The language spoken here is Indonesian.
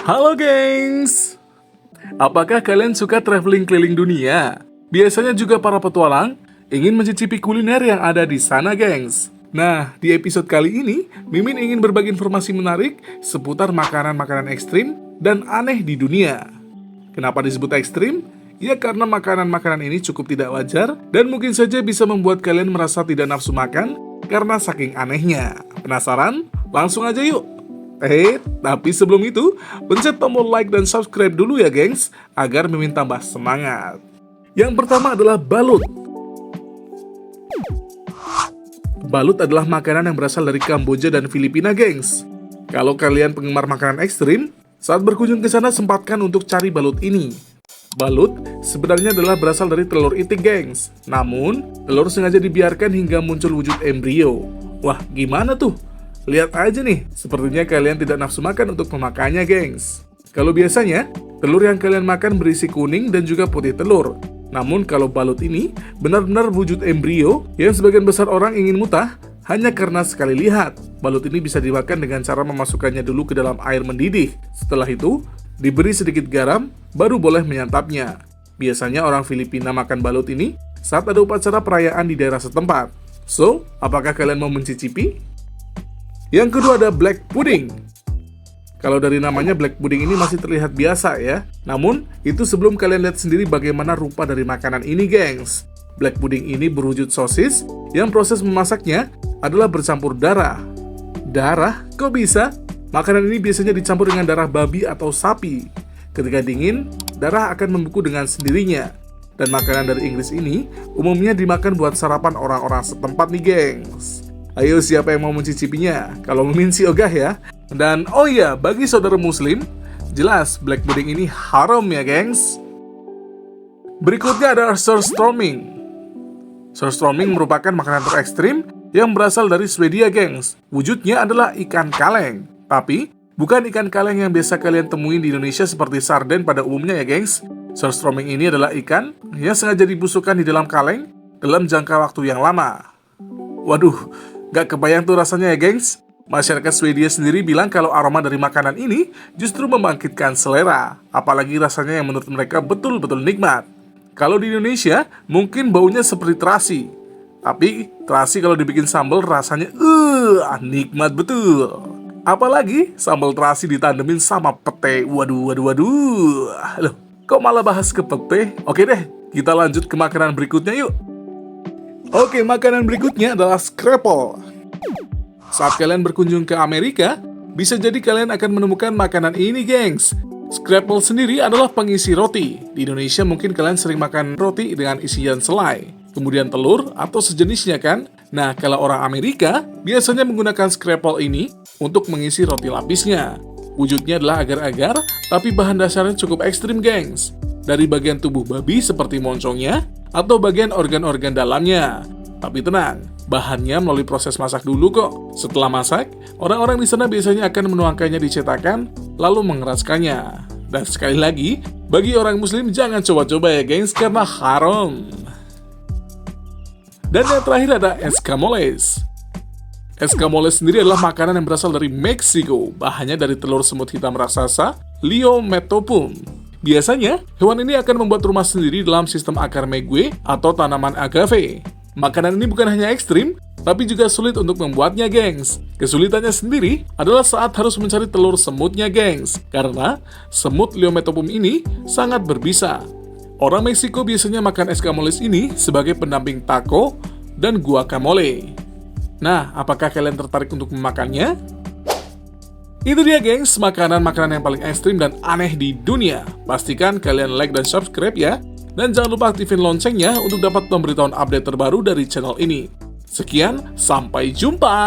Halo gengs! Apakah kalian suka traveling keliling dunia? Biasanya juga para petualang ingin mencicipi kuliner yang ada di sana gengs. Nah, di episode kali ini, Mimin ingin berbagi informasi menarik seputar makanan-makanan ekstrim dan aneh di dunia. Kenapa disebut ekstrim? Ya karena makanan-makanan ini cukup tidak wajar dan mungkin saja bisa membuat kalian merasa tidak nafsu makan karena saking anehnya. Penasaran? Langsung aja yuk! Tapi sebelum itu, pencet tombol like dan subscribe dulu ya gengs, agar Mimin tambah semangat. Yang pertama adalah balut. Balut adalah makanan yang berasal dari Kamboja dan Filipina gengs. Kalau kalian penggemar makanan ekstrim, saat berkunjung ke sana sempatkan untuk cari balut ini. Balut sebenarnya adalah berasal dari telur itik gengs. Namun, telur sengaja dibiarkan hingga muncul wujud embrio. Wah, gimana tuh? Lihat aja nih, sepertinya kalian tidak nafsu makan untuk memakannya, gengs. Kalau biasanya, telur yang kalian makan berisi kuning dan juga putih telur. Namun kalau balut ini benar-benar wujud embrio yang sebagian besar orang ingin mutah hanya karena sekali lihat. Balut ini bisa dimakan dengan cara memasukkannya dulu ke dalam air mendidih. Setelah itu, diberi sedikit garam, baru boleh menyantapnya. Biasanya orang Filipina makan balut ini saat ada upacara perayaan di daerah setempat. So, apakah kalian mau mencicipi? Yang kedua ada black pudding. Kalau dari namanya black pudding ini masih terlihat biasa ya. Namun, itu sebelum kalian lihat sendiri bagaimana rupa dari makanan ini gengs. Black pudding ini berwujud sosis yang proses memasaknya adalah bercampur darah. Darah? Kok bisa? Makanan ini biasanya dicampur dengan darah babi atau sapi. Ketika dingin, darah akan membeku dengan sendirinya. Dan makanan dari Inggris ini umumnya dimakan buat sarapan orang-orang setempat nih gengs. Ayo siapa yang mau mencicipinya? Kalau Mimin sih ogah ya. Dan oh iya, bagi saudara muslim, jelas black pudding ini haram ya gengs. Berikutnya ada surströmming. Surströmming merupakan makanan terekstrim yang berasal dari Swedia gengs. Wujudnya adalah ikan kaleng. Tapi, bukan ikan kaleng yang biasa kalian temuin di Indonesia seperti sarden pada umumnya ya gengs. Surströmming ini adalah ikan yang sengaja dibusukkan di dalam kaleng dalam jangka waktu yang lama. Waduh, gak kebayang tuh rasanya ya gengs. Masyarakat Swedia sendiri bilang kalau aroma dari makanan ini justru membangkitkan selera. Apalagi rasanya yang menurut mereka betul-betul nikmat. Kalau di Indonesia, mungkin baunya seperti terasi. Tapi, terasi kalau dibikin sambal rasanya nikmat betul. Apalagi sambal terasi ditandemin sama pete. Waduh. Loh, kok malah bahas ke pete? Oke deh, kita lanjut ke makanan berikutnya yuk. Oke, makanan berikutnya adalah scrapple. Saat kalian berkunjung ke Amerika, bisa jadi kalian akan menemukan makanan ini, gengs. Scrapple sendiri adalah pengisi roti. Di Indonesia mungkin kalian sering makan roti dengan isian selai, kemudian telur atau sejenisnya kan? Nah, kalau orang Amerika, biasanya menggunakan scrapple ini untuk mengisi roti lapisnya. Wujudnya adalah agar-agar, tapi bahan dasarnya cukup ekstrim, gengs. Dari bagian tubuh babi seperti moncongnya, atau bagian organ-organ dalamnya. Tapi tenang, bahannya melalui proses masak dulu kok. Setelah masak, orang-orang di sana biasanya akan menuangkannya di cetakan, lalu mengeraskannya. Dan sekali lagi, bagi orang muslim jangan coba-coba ya gengs, karena haram. Dan yang terakhir ada escamoles. Escamoles sendiri adalah makanan yang berasal dari Meksiko. Bahannya dari telur semut hitam raksasa, Liometopum. Biasanya, hewan ini akan membuat rumah sendiri dalam sistem akar megue atau tanaman agave. Makanan ini bukan hanya ekstrim, tapi juga sulit untuk membuatnya, gengs. Kesulitannya sendiri adalah saat harus mencari telur semutnya, gengs. Karena semut Liometopum ini sangat berbisa. Orang Meksiko biasanya makan escamoles ini sebagai pendamping taco dan guacamole. Nah, apakah kalian tertarik untuk memakannya? Itu dia gengs, makanan-makanan yang paling ekstrim dan aneh di dunia. Pastikan kalian like dan subscribe ya. Dan jangan lupa aktifin loncengnya untuk dapat pemberitahuan update terbaru dari channel ini. Sekian, sampai jumpa!